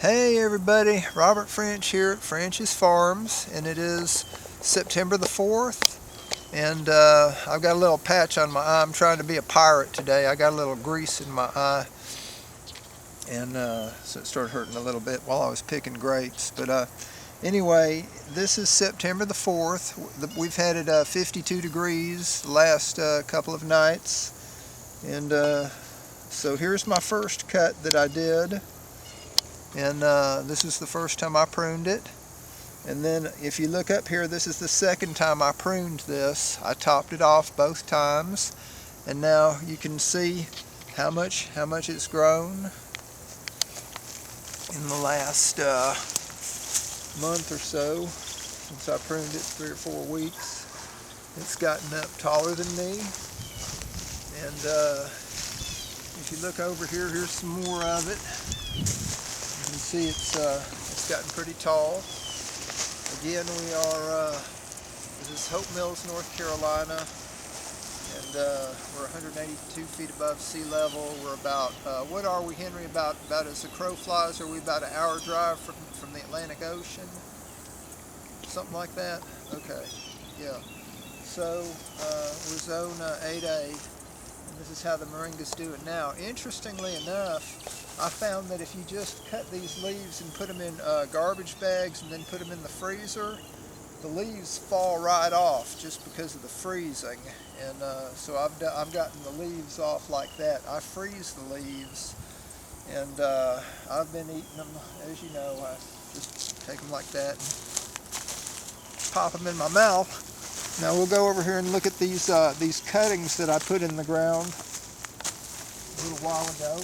Hey everybody, Robert French here at French's Farms, and it is September the 4th, and I've got a little patch on my eye. I'm trying to be a pirate today. I got a little grease in my eye, and so it started hurting a little bit while I was picking grapes. But anyway, this is September the 4th. We've had it 52 degrees the last couple of nights, and so here's my first cut that I did. And this is the first time I pruned it. And then if you look up here, this is the second time I pruned this. I topped it off both times, and now you can see how much it's grown in the last month or so since I pruned it, 3 or 4 weeks. It's gotten up taller than me, and if you look over here, here's some more of it. You can see it's gotten pretty tall. Again, we are, this is Hope Mills, North Carolina, and we're 182 feet above sea level. We're about, what are we, Henry, about as the crow flies? Are we about an hour drive from the Atlantic Ocean? Something like that? Okay, yeah. So, we're zone 8A. And this is how the moringas do it now. Interestingly enough, I found that if you just cut these leaves and put them in garbage bags and then put them in the freezer, the leaves fall right off just because of the freezing. And so I've gotten the leaves off like that. I freeze the leaves, and I've been eating them, as you know. I just take them like that and pop them in my mouth. Now we'll go over here and look at these cuttings that I put in the ground a little while ago.